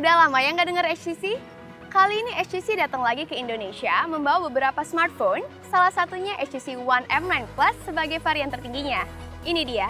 Udah lama ya nggak denger HTC? Kali ini HTC datang lagi ke Indonesia membawa beberapa smartphone, salah satunya HTC One M9 Plus sebagai varian tertingginya. Ini dia.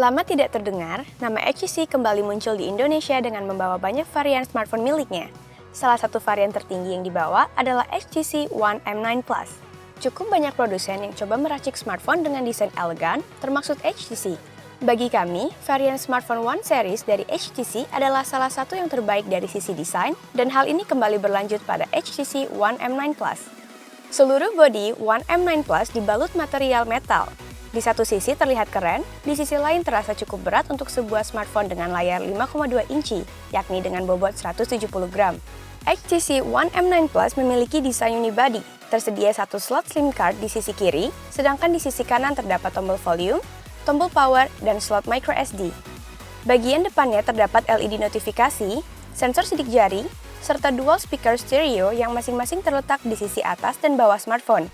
Lama tidak terdengar, nama HTC kembali muncul di Indonesia dengan membawa banyak varian smartphone miliknya. Salah satu varian tertinggi yang dibawa adalah HTC One M9 Plus. Cukup banyak produsen yang coba meracik smartphone dengan desain elegan, termasuk HTC. Bagi kami, varian smartphone One Series dari HTC adalah salah satu yang terbaik dari sisi desain, dan hal ini kembali berlanjut pada HTC One M9 Plus. Seluruh bodi One M9 Plus dibalut material metal. Di satu sisi terlihat keren, di sisi lain terasa cukup berat untuk sebuah smartphone dengan layar 5,2 inci, yakni dengan bobot 170 gram. HTC One M9 Plus memiliki desain unibody. Tersedia satu slot SIM card di sisi kiri, sedangkan di sisi kanan terdapat tombol volume, tombol power, dan slot microSD. Bagian depannya terdapat LED notifikasi, sensor sidik jari, serta dual speaker stereo yang masing-masing terletak di sisi atas dan bawah smartphone.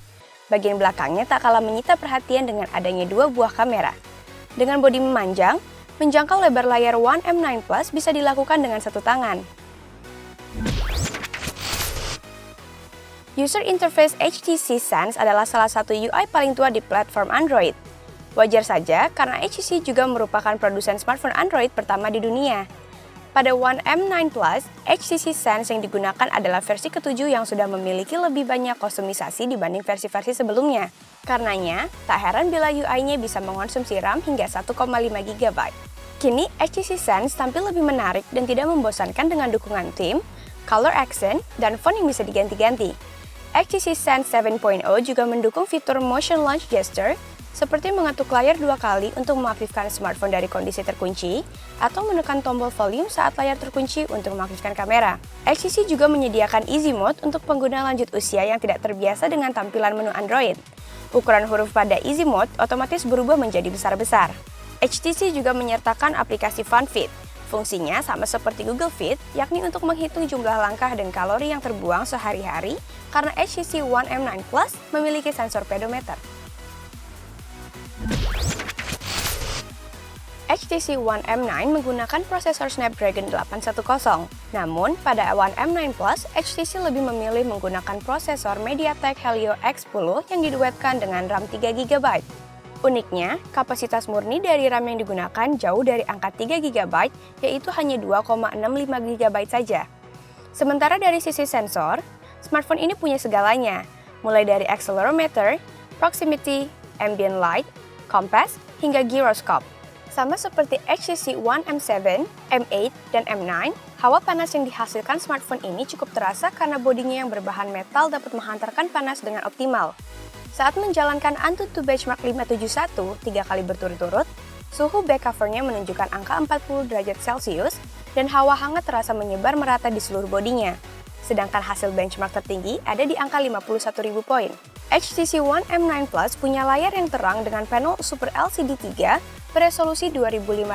Bagian belakangnya tak kalah menyita perhatian dengan adanya dua buah kamera. Dengan bodi memanjang, menjangkau lebar layar One M9 Plus bisa dilakukan dengan satu tangan. User interface HTC Sense adalah salah satu UI paling tua di platform Android. Wajar saja karena HTC juga merupakan produsen smartphone Android pertama di dunia. Pada One M9 Plus, HTC Sense yang digunakan adalah versi ke-7 yang sudah memiliki lebih banyak kustomisasi dibanding versi-versi sebelumnya. Karenanya, tak heran bila UI-nya bisa mengonsumsi RAM hingga 1,5 GB. Kini, HTC Sense tampil lebih menarik dan tidak membosankan dengan dukungan theme, color accent, dan font yang bisa diganti-ganti. HTC Sense 7.0 juga mendukung fitur motion launch gesture, seperti mengetuk layar 2 kali untuk mengaktifkan smartphone dari kondisi terkunci, atau menekan tombol volume saat layar terkunci untuk mengaktifkan kamera. HTC juga menyediakan Easy Mode untuk pengguna lanjut usia yang tidak terbiasa dengan tampilan menu Android. Ukuran huruf pada Easy Mode otomatis berubah menjadi besar-besar. HTC juga menyertakan aplikasi FunFit. Fungsinya sama seperti Google Fit, yakni untuk menghitung jumlah langkah dan kalori yang terbuang sehari-hari, karena HTC One M9 Plus memiliki sensor pedometer. HTC One M9 menggunakan prosesor Snapdragon 810. Namun, pada One M9 Plus, HTC lebih memilih menggunakan prosesor MediaTek Helio X10 yang diduetkan dengan RAM 3GB. Uniknya, kapasitas murni dari RAM yang digunakan jauh dari angka 3GB, yaitu hanya 2,65GB saja. Sementara dari sisi sensor, smartphone ini punya segalanya, mulai dari accelerometer, proximity, ambient light, compass, hingga gyroscope. Sama seperti HTC One M7, M8, dan M9, hawa panas yang dihasilkan smartphone ini cukup terasa karena bodinya yang berbahan metal dapat menghantarkan panas dengan optimal. Saat menjalankan Antutu Benchmark 571 3 kali berturut-turut, suhu back covernya menunjukkan angka 40 derajat Celcius dan hawa hangat terasa menyebar merata di seluruh bodinya. Sedangkan hasil benchmark tertinggi ada di angka 51.000 poin. HTC One M9 Plus punya layar yang terang dengan panel Super LCD 3 beresolusi 2560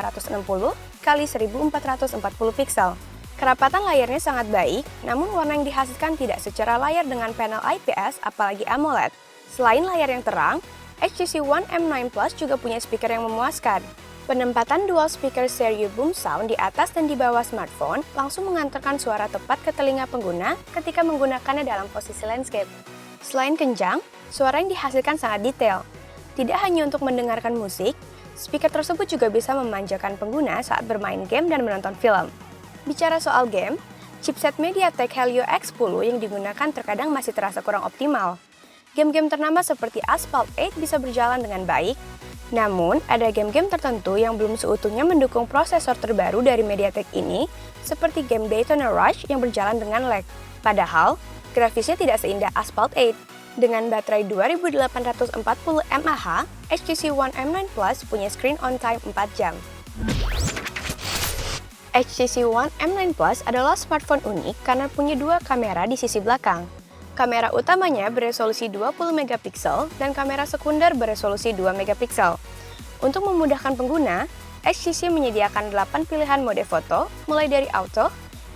x 1440 piksel. Kerapatan layarnya sangat baik, namun warna yang dihasilkan tidak secara layar dengan panel IPS apalagi AMOLED. Selain layar yang terang, HTC One M9 Plus juga punya speaker yang memuaskan. Penempatan dual speaker stereo boom sound di atas dan di bawah smartphone langsung mengantarkan suara tepat ke telinga pengguna ketika menggunakannya dalam posisi landscape. Selain kencang, suara yang dihasilkan sangat detail. Tidak hanya untuk mendengarkan musik, speaker tersebut juga bisa memanjakan pengguna saat bermain game dan menonton film. Bicara soal game, chipset MediaTek Helio X10 yang digunakan terkadang masih terasa kurang optimal. Game-game ternama seperti Asphalt 8 bisa berjalan dengan baik, namun ada game-game tertentu yang belum seutuhnya mendukung prosesor terbaru dari MediaTek ini, seperti game Daytona Rush yang berjalan dengan lag. Padahal, grafisnya tidak seindah Asphalt 8. Dengan baterai 2840 mAh, HTC One M9 Plus punya screen on time 4 jam. HTC One M9 Plus adalah smartphone unik karena punya dua kamera di sisi belakang. Kamera utamanya beresolusi 20 megapiksel dan kamera sekunder beresolusi 2 megapiksel. Untuk memudahkan pengguna, HTC menyediakan 8 pilihan mode foto, mulai dari auto,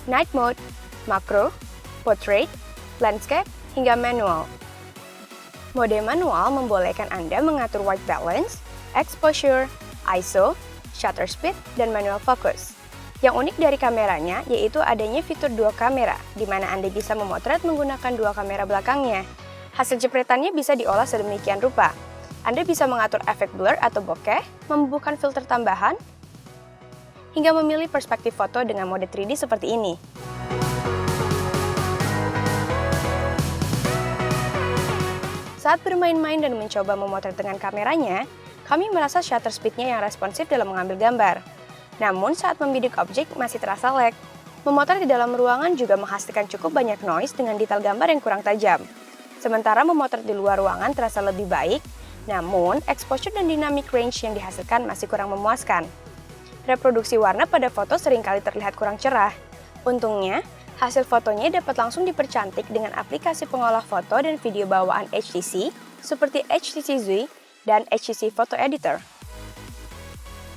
night mode, macro, portrait, landscape, hingga manual. Mode manual membolehkan Anda mengatur white balance, exposure, ISO, shutter speed, dan manual focus. Yang unik dari kameranya yaitu adanya fitur dual kamera, di mana Anda bisa memotret menggunakan dua kamera belakangnya. Hasil jepretannya bisa diolah sedemikian rupa. Anda bisa mengatur efek blur atau bokeh, membubuhkan filter tambahan, hingga memilih perspektif foto dengan mode 3D seperti ini. Saat bermain-main dan mencoba memotret dengan kameranya, kami merasa shutter speed-nya yang responsif dalam mengambil gambar. Namun saat membidik objek masih terasa lag. Memotret di dalam ruangan juga menghasilkan cukup banyak noise dengan detail gambar yang kurang tajam. Sementara memotret di luar ruangan terasa lebih baik, namun exposure dan dynamic range yang dihasilkan masih kurang memuaskan. Reproduksi warna pada foto seringkali terlihat kurang cerah. Untungnya, hasil fotonya dapat langsung dipercantik dengan aplikasi pengolah foto dan video bawaan HTC seperti HTC Zui dan HTC Photo Editor.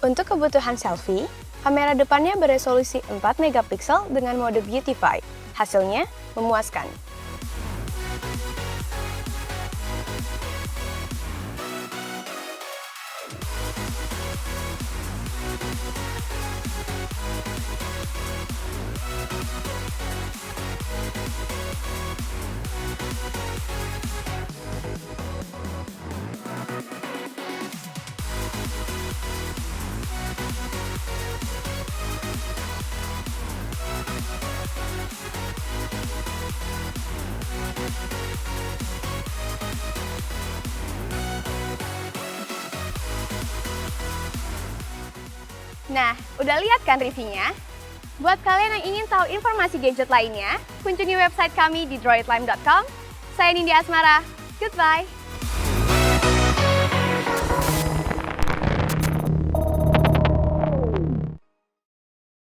Untuk kebutuhan selfie, kamera depannya beresolusi 4 megapiksel dengan mode Beautify. Hasilnya memuaskan. Nah, udah lihat kan reviewnya? Buat kalian yang ingin tahu informasi gadget lainnya, kunjungi website kami di droidlime.com. Saya Nindya Asmara, goodbye!